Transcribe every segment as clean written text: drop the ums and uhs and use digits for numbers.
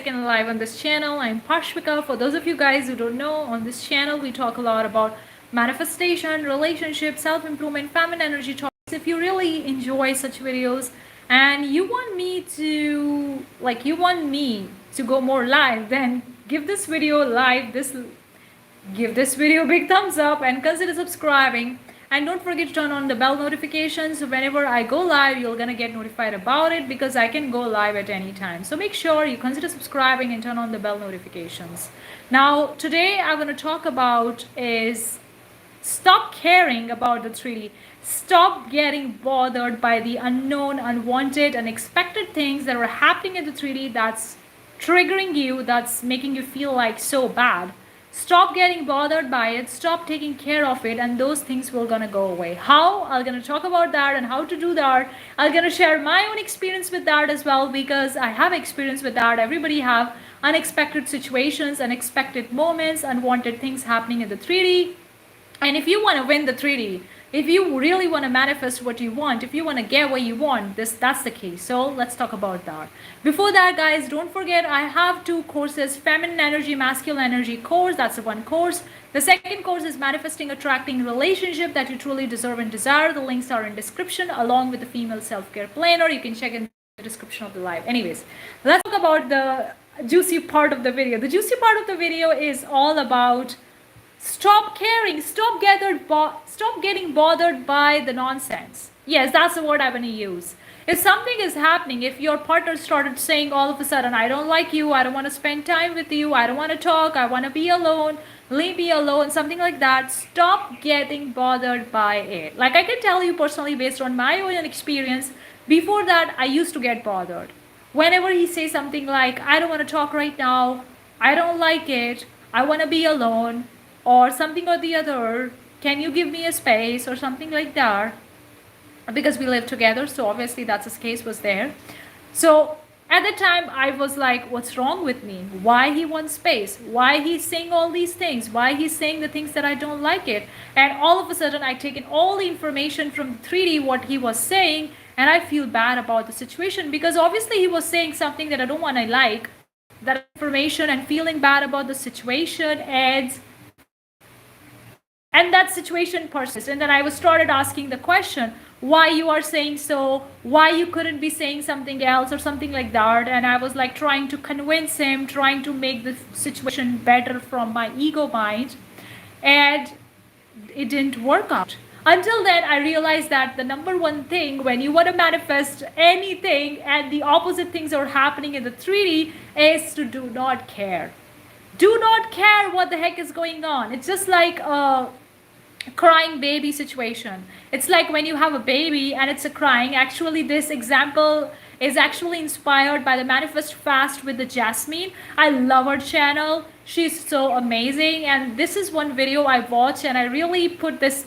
second live on this channel. I'm Parshvika. For those of you guys who don't know, on this channel we talk a lot about manifestation, relationships, self-improvement, feminine energy topics. If you really enjoy such videos and you want me to go more live, then give this video give this video a big thumbs up and consider subscribing. And don't forget to turn on the bell notifications. So whenever I go live, you're gonna get notified about it, because I can go live at any time. So make sure you consider subscribing and turn on the bell notifications. Now today I'm gonna talk about is stop caring about the 3D. Stop getting bothered by the unknown, unwanted, unexpected things that are happening in the 3D that's triggering you, that's making you feel like so bad. Stop getting bothered by it, stop taking care of it, and those things will gonna go away. How? I'm gonna talk about that and how to do that. I'm gonna share my own experience with that as well, because I have experience with that. Everybody have unexpected situations, unexpected moments, unwanted things happening in the 3D. And if you want to win the 3D, if you really want to manifest what you want, if you want to get what you want, that's the case. So let's talk about that. Before that, guys, don't forget I have 2 courses: feminine energy, masculine energy course. That's the one course. The second course is manifesting, attracting relationship that you truly deserve and desire. The links are in description, along with the female self-care planner. You can check in the description of the live. Anyways, let's talk about the juicy part of the video. The juicy part of the video is all about stop caring, stop getting bothered by the nonsense. Yes, that's the word I'm going to use. If something is happening, if your partner started saying all of a sudden, I don't like you, I don't want to spend time with you, I don't want to talk, I want to be alone, leave me alone, something like that, stop getting bothered by it. Like I can tell you personally, based on my own experience, before that I used to get bothered. Whenever he says something like, I don't want to talk right now, I don't like it, I want to be alone, or something or the other, can you give me a space, or something like that, because we live together, so obviously that's his case was there. So at the time I was like, what's wrong with me? Why he wants space? Why he's saying all these things? Why he's saying the things that I don't like it? And all of a sudden I taken all the information from 3D, what he was saying, and I feel bad about the situation, because obviously he was saying something that I don't want to like. That information and feeling bad about the situation and that situation persists. And then I was started asking the question, why you are saying so, why you couldn't be saying something else or something like that. And I was like trying to convince him, trying to make the situation better from my ego mind, and it didn't work out. Until then, I realized that the number one thing when you want to manifest anything and the opposite things are happening in the 3D is to do not care. Do not care what the heck is going on. It's just like a crying baby situation. It's like when you have a baby and it's a crying. Actually, this example is actually inspired by the Manifest Fast with the Jasmine. I love her channel. She's so amazing. And this is one video I watched, and I really put this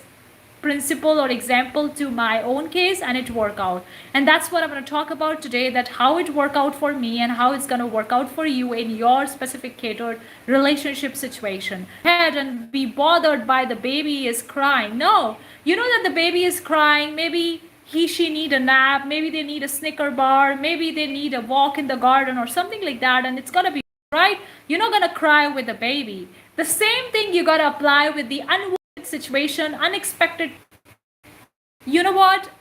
principle or example to my own case, and it worked out. And that's what I'm going to talk about today, that how it worked out for me and how it's going to work out for you in your specific catered relationship situation. Head and be bothered by the baby is crying. No, you know that the baby is crying. Maybe she need a nap, maybe they need a Snicker bar, maybe they need a walk in the garden or something like that, and it's going to be right. You're not going to cry with the baby. The same thing you got to apply with the unwanted situation, unexpected. You know what,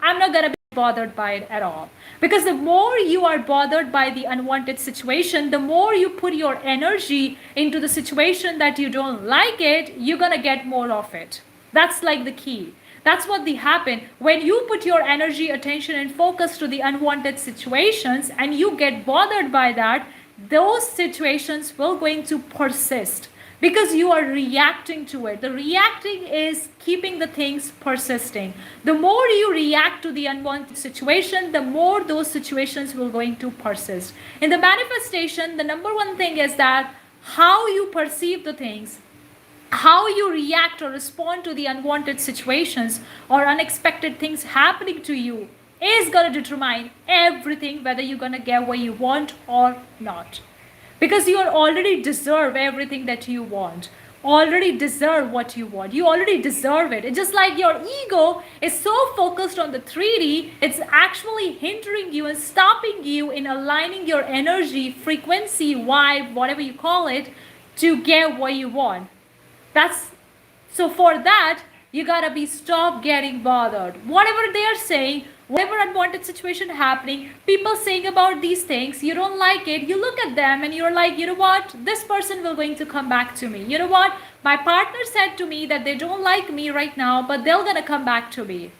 I'm not gonna be bothered by it at all, because the more you are bothered by the unwanted situation, the more you put your energy into the situation that you don't like it, you're gonna get more of it. That's like the key. That's what happen when you put your energy, attention, and focus to the unwanted situations, and you get bothered by that. Those situations will going to persist, because you are reacting to it. The reacting is keeping the things persisting. The more you react to the unwanted situation, the more those situations will going to persist. In the manifestation, the number one thing is that how you perceive the things, how you react or respond to the unwanted situations or unexpected things happening to you is going to determine everything, whether you're going to get what you want or not. Because you already deserve everything that you want. already deserve what you want. You already deserve it. It's just like your ego is so focused on the 3D, it's actually hindering you and stopping you in aligning your energy, frequency, vibe, whatever you call it, to get what you want. That's so for that, you gotta be stop getting bothered. Whatever they are saying, whatever unwanted situation happening, people saying about these things, you don't like it, you look at them and you're like, you know what, this person will going to come back to me. You know what, my partner said to me that they don't like me right now, but they're gonna come back to me.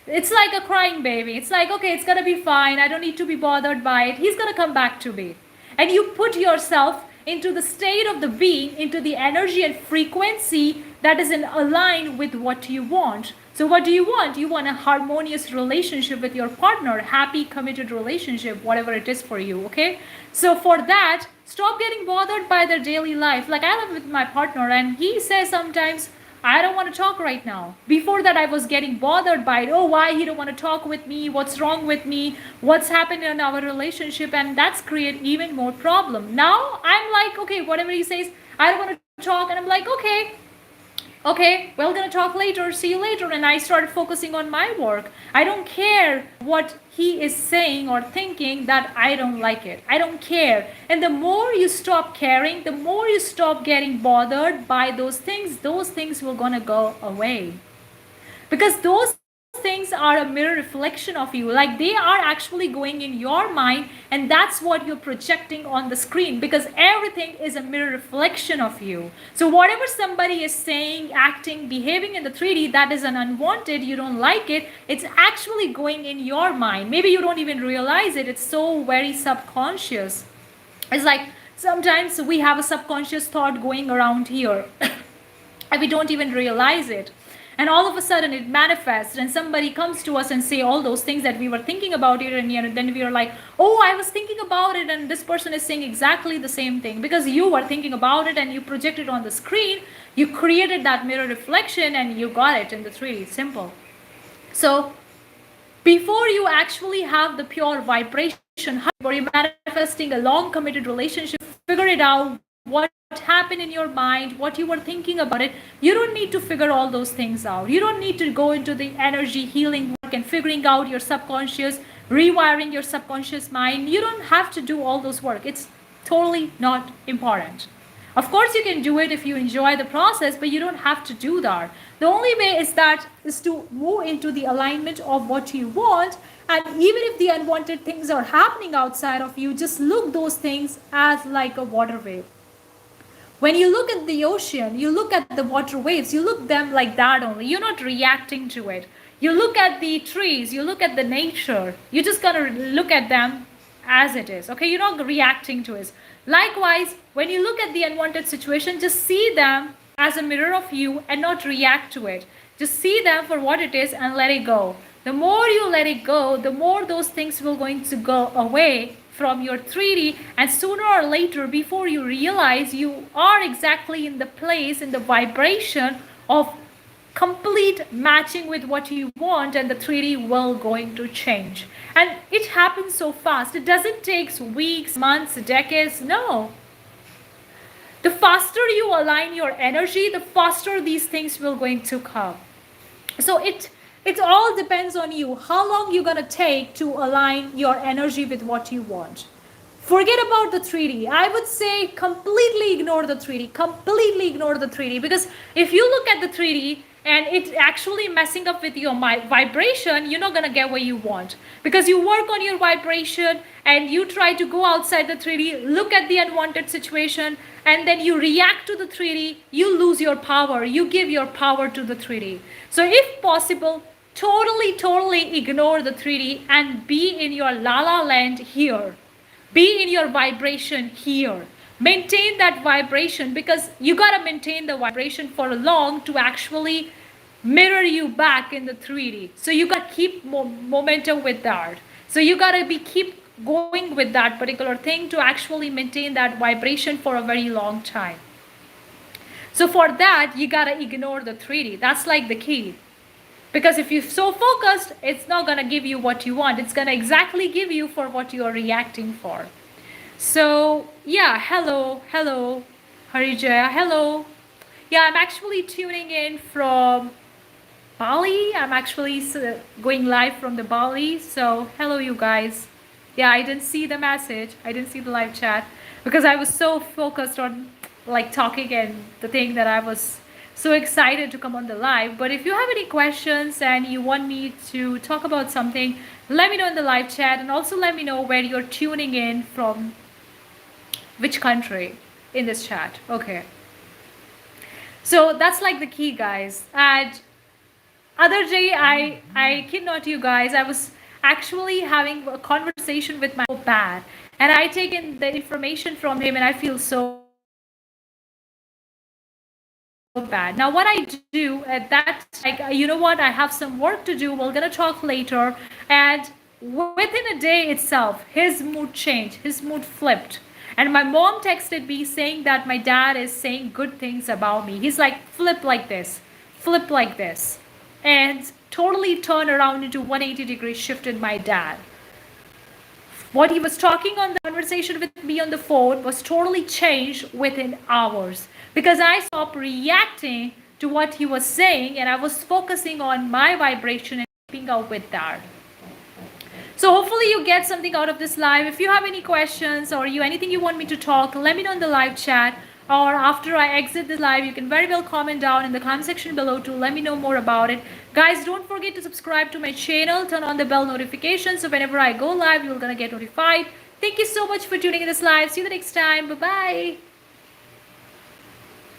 It's like a crying baby. It's like, okay, it's gonna be fine, I don't need to be bothered by it, he's gonna come back to me. And you put yourself into the state of the being, into the energy and frequency that is in align with what you want. So what do you want? You want a harmonious relationship with your partner, happy, committed relationship, whatever it is for you, okay? So for that, stop getting bothered by their daily life. Like I live with my partner and he says sometimes, I don't want to talk right now. Before that, I was getting bothered by it. Oh, why he don't want to talk with me? What's wrong with me? What's happened in our relationship? And that's create even more problem. Now I'm like, okay, whatever he says, I don't want to talk. And I'm like, okay, we're gonna talk later, see you later. And I started focusing on my work. I don't care what he is saying or thinking, that I don't like it. I don't care. And the more you stop caring, the more you stop getting bothered by those things will gonna go away. Because those things are a mirror reflection of you. Like they are actually going in your mind, and that's what you're projecting on the screen, because everything is a mirror reflection of you. So whatever somebody is saying, acting, behaving in the 3D that is an unwanted, you don't like it, it's actually going in your mind. Maybe you don't even realize it. It's so very subconscious. It's like sometimes we have a subconscious thought going around here and we don't even realize it. And all of a sudden it manifests and somebody comes to us and say all those things that we were thinking about it, and then we are like, oh, I was thinking about it, and this person is saying exactly the same thing, because you were thinking about it and you projected on the screen, you created that mirror reflection and you got it in the 3D. Simple. So before you actually have the pure vibration, where you're manifesting a long committed relationship, figure it out, what happened in your mind, what you were thinking about it. You don't need to figure all those things out. You don't need to go into the energy healing work and figuring out your subconscious, rewiring your subconscious mind. You don't have to do all those work. It's totally not important. Of course you can do it if you enjoy the process, but you don't have to do that. The only way is to move into the alignment of what you want. And even if the unwanted things are happening outside of you, just look those things as like a water wave. When you look at the ocean, you look at the water waves, you look them like that only. You're not reacting to it. You look at the trees, you look at the nature. You're just going to look at them as it is. Okay, you're not reacting to it. Likewise, when you look at the unwanted situation, just see them as a mirror of you and not react to it. Just see them for what it is and let it go. The more you let it go, the more those things will going to go away from your 3D, and sooner or later, before you realize, you are exactly in the place, in the vibration of complete matching with what you want, and the 3D will going to change. And it happens so fast. It doesn't take weeks, months, decades. No. The faster you align your energy, the faster these things will going to come. So it all depends on you, how long you're going to take to align your energy with what you want. Forget about the 3D. I would say completely ignore the 3D. Completely ignore the 3D. Because if you look at the 3D and it's actually messing up with your vibration, you're not going to get what you want. Because you work on your vibration and you try to go outside the 3D, look at the unwanted situation, and then you react to the 3D, you lose your power. You give your power to the 3D. So if possible, totally ignore the 3D and be in your la-la land here. Be in your vibration here. Maintain that vibration, because you got to maintain the vibration for long to actually mirror you back in the 3D. So you got to keep momentum with that. So you got to keep going with that particular thing to actually maintain that vibration for a very long time. So for that, you got to ignore the 3D. That's like the key. Because if you're so focused, it's not going to give you what you want. It's going to exactly give you for what you are reacting for. So, yeah, hello, Harijaya, hello. Yeah, I'm actually tuning in from Bali. I'm actually going live from the Bali. So, hello, you guys. Yeah, I didn't see the message. I didn't see the live chat because I was so focused on like talking and the thing that I was so excited to come on the live. But if you have any questions and you want me to talk about something, let me know in the live chat, and also let me know where you're tuning in from, which country in this chat. Okay. So that's like the key, guys. And other day, I kid not you guys, I was actually having a conversation with my bad, and I take in the information from him, and I feel so bad. Now, what I do at that, like, you know what? I have some work to do. We're gonna talk later, and within a day itself, his mood changed. His mood flipped. And my mom texted me saying that my dad is saying good things about me. He's like, flip like this, and totally turned around into 180 degree shift in my dad. What he was talking on the conversation with me on the phone was totally changed within hours, because I stopped reacting to what he was saying and I was focusing on my vibration and keeping up with that. So hopefully you get something out of this live. If you have any questions or anything you want me to talk, let me know in the live chat, or after I exit the live, you can very well comment down in the comment section below to let me know more about it. Guys, don't forget to subscribe to my channel, turn on the bell notification, so whenever I go live, you're gonna get notified. Thank you so much for tuning in this live. See you the next time. Bye bye.